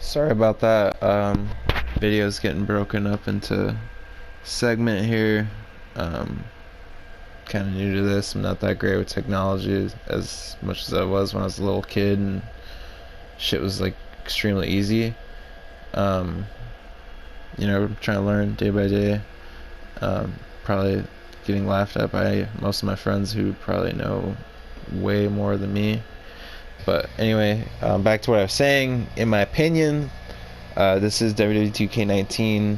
Sorry about that. Video's getting broken up into segment here. Um, kind of new to this. I'm not that great with technology as much as I was when I was a little kid, and shit was like extremely easy. Um, trying to learn day by day. Probably getting laughed at by most of my friends who probably know way more than me. But anyway, back to what I was saying. In my opinion, this is WWE2K19,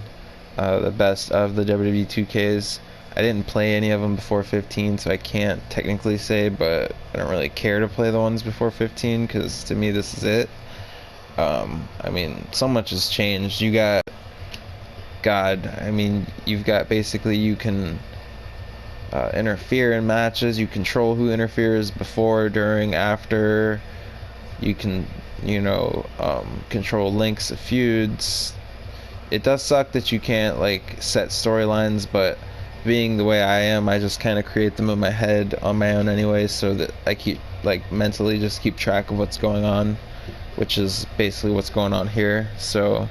the best of the WWE2Ks. I didn't play any of them before 15, so I can't technically say, but I don't really care to play the ones before 15, because to me this is it. So much has changed. You've got basically, you can interfere in matches, you control who interferes before, during, after. You can, control links of feuds. It does suck that you can't, set storylines, but being the way I am, I just kind of create them in my head on my own anyway, so that I keep, mentally just keep track of what's going on, which is basically what's going on here. So,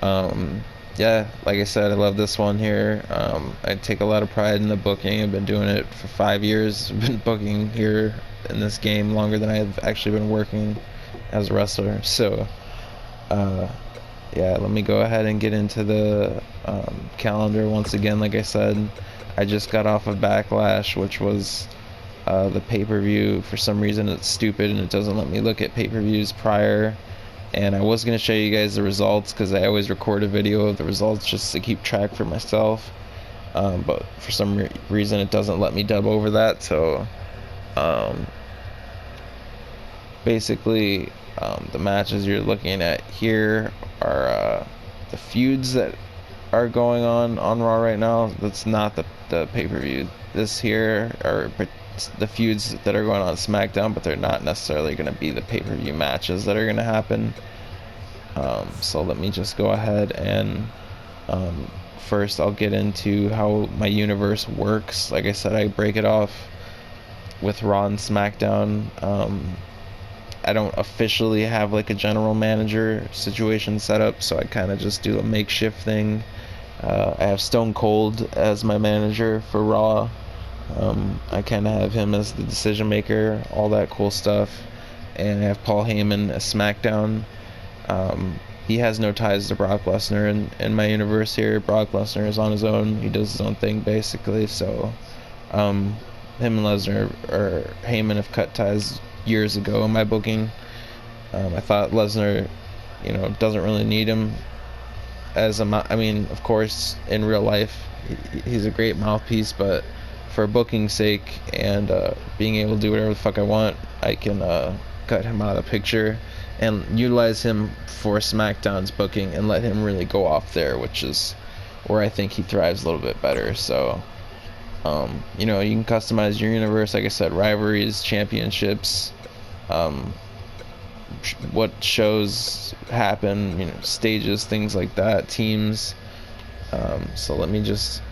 yeah, like I said, I love this one here. I take a lot of pride in the booking. I've been doing it for 5 years. I've been booking here in this game longer than I've actually been working as a wrestler. So, yeah, let me go ahead and get into the calendar once again. Like I said, I just got off of Backlash, which was the pay-per-view. For some reason, it's stupid and it doesn't let me look at pay-per-views prior. And I was going to show you guys the results, because I always record a video of the results just to keep track for myself. But for some reason, it doesn't let me dub over that. So, basically, the matches you're looking at here are the feuds that are going on Raw right now. That's not the pay-per-view. This here are the feuds that are going on Smackdown, but they're not necessarily going to be the pay-per-view matches that are going to happen. So let me just go ahead and first I'll get into how my universe works. Like I said, I break it off with Raw and Smackdown. I don't officially have a general manager situation set up, so I kind of just do a makeshift thing. I have Stone Cold as my manager for Raw. I kind of have him as the decision maker, all that cool stuff. And I have Paul Heyman as SmackDown. He has no ties to Brock Lesnar in my universe here. Brock Lesnar is on his own. He does his own thing, basically. So, him and Lesnar, or Heyman, have cut ties years ago in my booking. I thought Lesnar, doesn't really need him of course, in real life, he's a great mouthpiece, but for booking's sake and being able to do whatever the fuck I want, I can cut him out of the picture and utilize him for SmackDown's booking and let him really go off there, which is where I think he thrives a little bit better. So, you can customize your universe, like I said, rivalries, championships, what shows happen, stages, things like that, teams. So let me just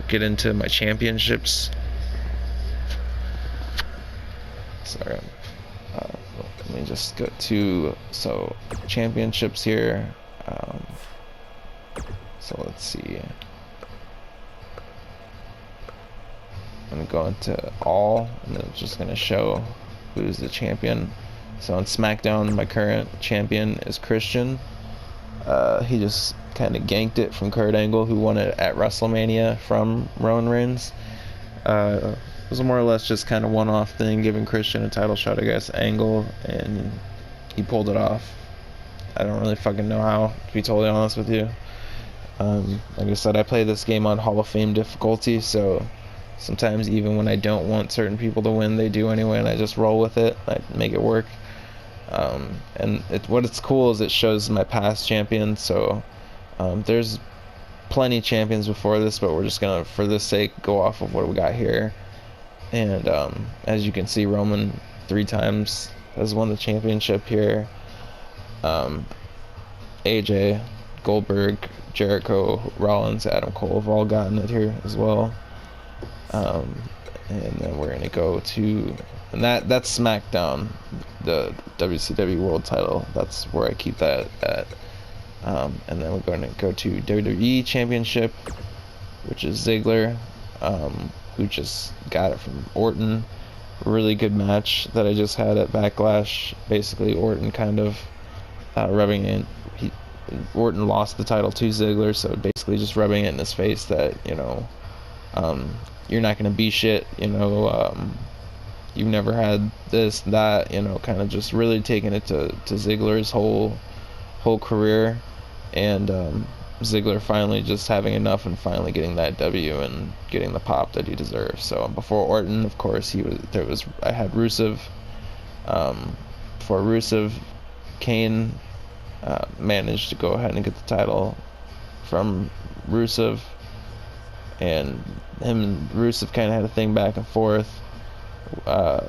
get into my championships. Sorry. Let me just go to championships here. So let's see. I'm gonna go into all, and it's just gonna show who's the champion. So on SmackDown, my current champion is Christian. He just kind of ganked it from Kurt Angle, who won it at WrestleMania from Roman Reigns. It was more or less just kind of one-off thing, giving Christian a title shot against Angle, and he pulled it off. I don't really fucking know how, to be totally honest with you. Like I said, I play this game on Hall of Fame difficulty, so sometimes even when I don't want certain people to win, they do anyway, and I just roll with it. I make it work. What's cool is it shows my past champions, so there's plenty of champions before this, but we're just gonna, for this sake, go off of what we got here. And as you can see, Roman 3 times has won the championship here. AJ, Goldberg, Jericho, Rollins, Adam Cole have all gotten it here as well. and then we're gonna go to, and that's SmackDown, the WCW World Title. That's where I keep that at. And then we're going to go to WWE Championship, which is Ziggler, who just got it from Orton. Really good match that I just had at Backlash. Basically, Orton kind of rubbing in. Orton lost the title to Ziggler, so basically just rubbing it in his face that, you know, you're not going to be shit, you know, you've never had this, that, you know, kind of just really taking it to Ziggler's whole career, and Ziggler finally just having enough and finally getting that W and getting the pop that he deserves. So before Orton, of course, I had Rusev. For Rusev, Kane managed to go ahead and get the title from Rusev, and him and Rusev kind of had a thing back and forth.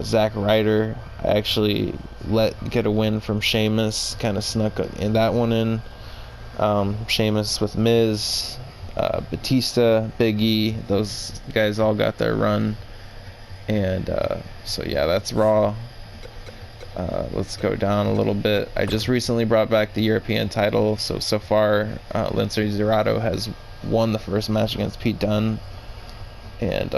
Zack Ryder, I actually let get a win from Sheamus, kind of snuck in that one in. Sheamus with Miz, Batista, Big E, those guys all got their run. And so yeah, that's Raw. Let's go down a little bit. I just recently brought back the European title, so far Lince Dorado has won the first match against Pete Dunne, and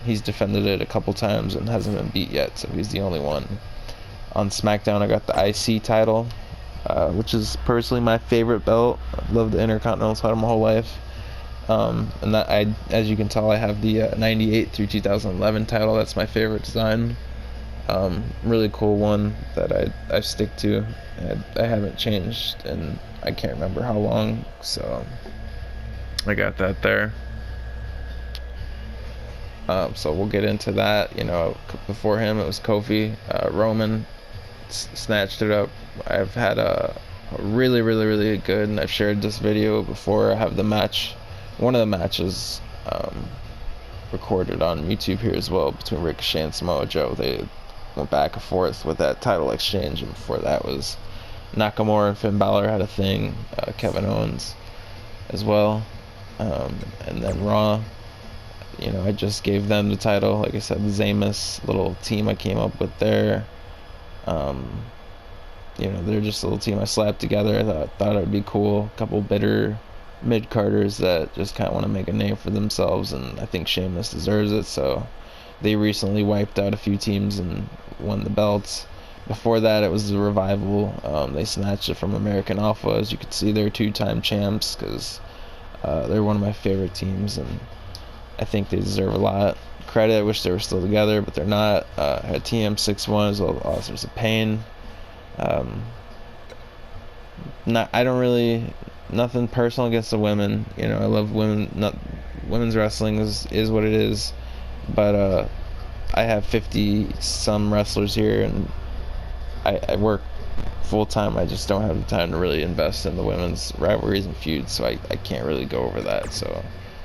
he's defended it a couple times and hasn't been beat yet, so he's the only one. On SmackDown, I got the IC title, which is personally my favorite belt. I've loved the Intercontinental title my whole life. And that, as you can tell, I have the 98 through 2011 title. That's my favorite design. Really cool one that I stick to. I haven't changed, and I can't remember how long, so I got that there. So we'll get into that. You know, before him it was Kofi. Roman snatched it up. I've had a really good, and I've shared this video before. I have the match, one of the matches recorded on YouTube here as well, between Ricochet and Samoa Joe. They went back and forth with that title exchange, and before that was Nakamura and Finn Balor had a thing, Kevin Owens as well. And then Raw, you know, I just gave them the title. Like I said, the Zamus little team I came up with there. You know, they're just a little team I slapped together. I thought it would be cool. A couple bitter mid-carders that just kind of want to make a name for themselves, and I think Sheamus deserves it. So they recently wiped out a few teams and won the belts. Before that, it was the Revival. They snatched it from American Alpha. As you can see, they're two-time champs, because they're one of my favorite teams, and I think they deserve a lot of credit. I wish they were still together, but they're not. Had TM61 as well, Authors of Pain. I don't really, nothing personal against the women. You know, I love women. Women's wrestling is what it is. But I have 50 some wrestlers here, and I work full time. I just don't have the time to really invest in the women's rivalries and feuds, so I can't really go over that. So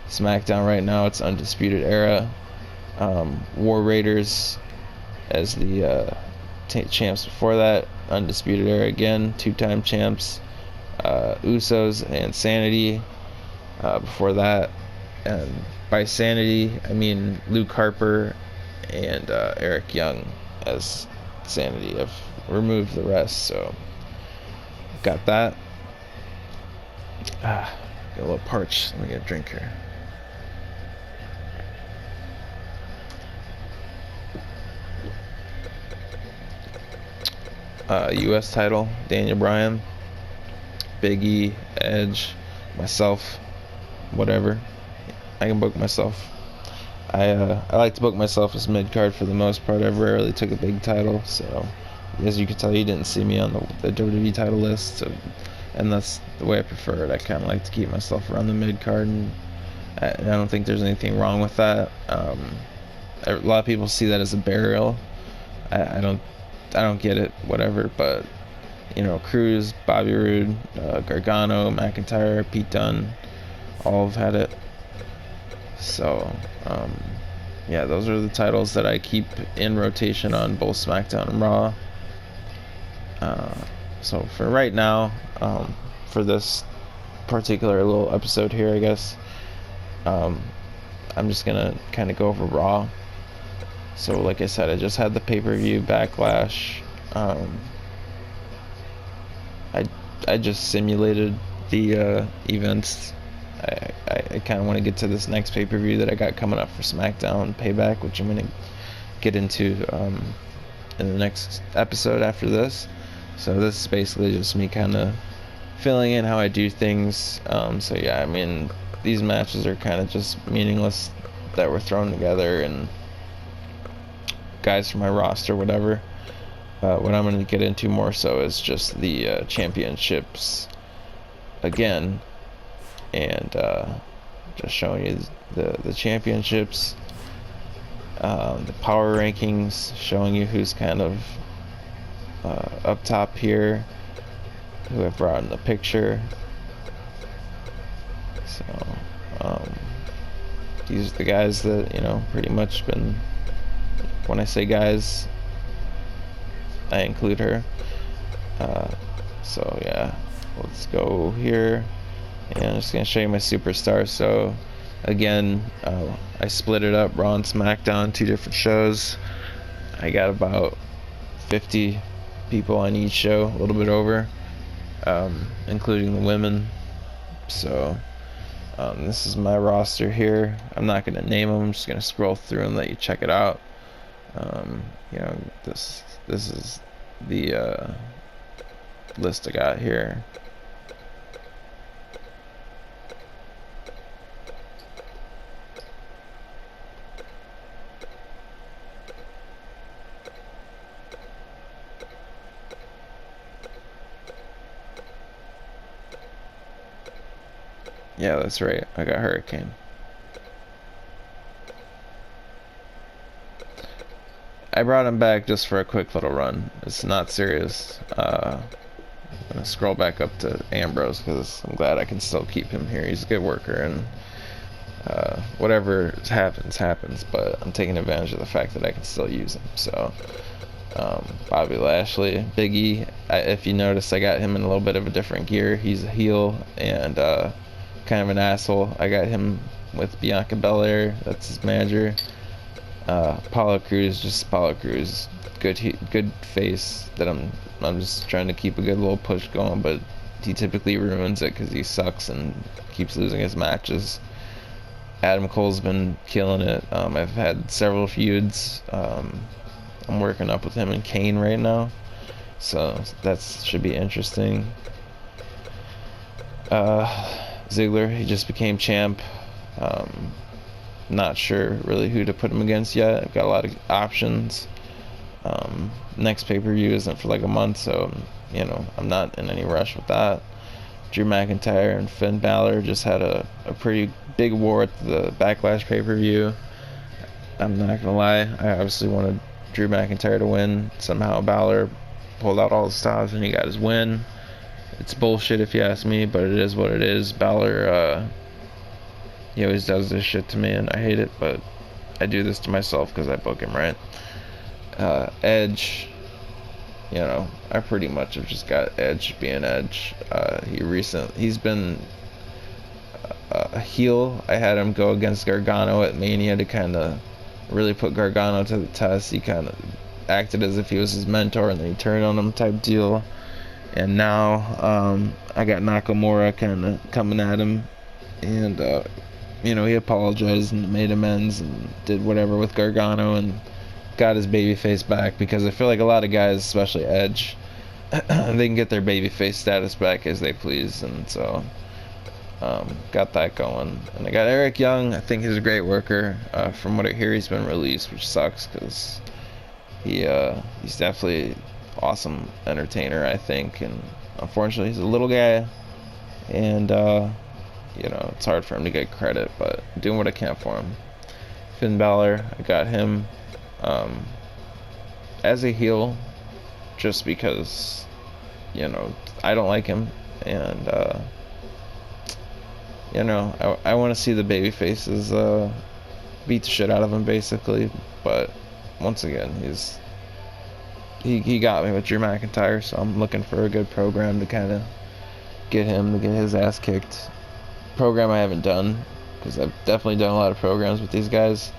SmackDown right now, it's Undisputed Era. War Raiders as the champs before that. Undisputed Era again, two-time champs. Usos and Sanity before that. And by Sanity, I mean Luke Harper and Eric Young as Sanity. I've removed the rest, so got that. Got a little parched. Let me get a drink here. U.S. title, Daniel Bryan, Big E, Edge, myself, whatever. I can book myself. I like to book myself as mid-card for the most part. I rarely took a big title, so as you can tell, you didn't see me on the WWE title list, so, and that's the way I prefer it. I kind of like to keep myself around the mid-card, and I don't think there's anything wrong with that. A lot of people see that as a burial. I don't get it, whatever, but you know, Cruz, Bobby Roode, Gargano, McIntyre, Pete Dunne, all have had it. So yeah, those are the titles that I keep in rotation on both SmackDown and Raw. So for right now, for this particular little episode here, I guess, I'm just gonna kind of go over Raw. So like I said, I just had the pay-per-view Backlash. I just simulated the events. I kind of want to get to this next pay-per-view that I got coming up for Smackdown Payback, which I'm going to get into in the next episode after this. So this is basically just me kind of filling in how I do things. So yeah, I mean, these matches are kind of just meaningless that were thrown together and guys from my roster, whatever. What I'm going to get into more so is just the championships again, and just showing you the championships, the power rankings, showing you who's kind of up top here, who I've brought in the picture. So these are the guys that, you know, pretty much been, when I say guys, I include her. So yeah, let's go here, and I'm just gonna show you my superstars. So again, I split it up, Raw and SmackDown, 2 different shows. I got about 50 people on each show, a little bit over, including the women. So this is my roster here. I'm not gonna name them, I'm just gonna scroll through and let you check it out. You know, this is the list I got here. Yeah, that's right, I got Hurricane. I brought him back just for a quick little run. It's not serious. I'm gonna scroll back up to Ambrose because I'm glad I can still keep him here. He's a good worker, and whatever happens. But I'm taking advantage of the fact that I can still use him. So Bobby Lashley, Big E. If you notice, I got him in a little bit of a different gear. He's a heel and kind of an asshole. I got him with Bianca Belair. That's his manager. Apollo Crews, just Apollo Crews, good face that I'm just trying to keep a good little push going, but he typically ruins it because he sucks and keeps losing his matches. Adam Cole's been killing it. I've had several feuds. I'm working up with him and Kane right now, so that should be interesting. Ziggler, he just became champ. Not sure really who to put him against yet. I've got a lot of options. Next pay-per-view isn't for like a month, so you know, I'm not in any rush with that. Drew McIntyre and Finn Balor just had a pretty big war at the Backlash pay-per-view. I'm not gonna lie, I obviously wanted Drew McIntyre to win. Somehow Balor pulled out all the stops and he got his win. It's bullshit if you ask me, but it is what it is. Balor, he always does this shit to me and I hate it, but I do this to myself because I book him, right? Edge, you know, I pretty much have just got Edge being Edge. He's been a heel. I had him go against Gargano at Mania to kind of really put Gargano to the test. He kind of acted as if he was his mentor and then he turned on him type deal. And now I got Nakamura kind of coming at him, and you know, he apologized and made amends and did whatever with Gargano and got his babyface back, because I feel like a lot of guys, especially Edge, they can get their babyface status back as they please, and so got that going. And I got Eric Young. I think he's a great worker. From what I hear, he's been released, which sucks because he's definitely awesome entertainer, I think, and unfortunately he's a little guy, and you know, it's hard for him to get credit, but I'm doing what I can for him. Finn Balor, I got him as a heel just because, you know, I don't like him, and you know, I want to see the baby faces beat the shit out of him basically, but once again, he got me with Drew McIntyre, so I'm looking for a good program to kind of get him to get his ass kicked. Program I haven't done, because I've definitely done a lot of programs with these guys.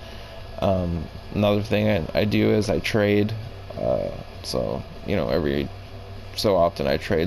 Another thing I do is I trade. So, you know, every so often I trade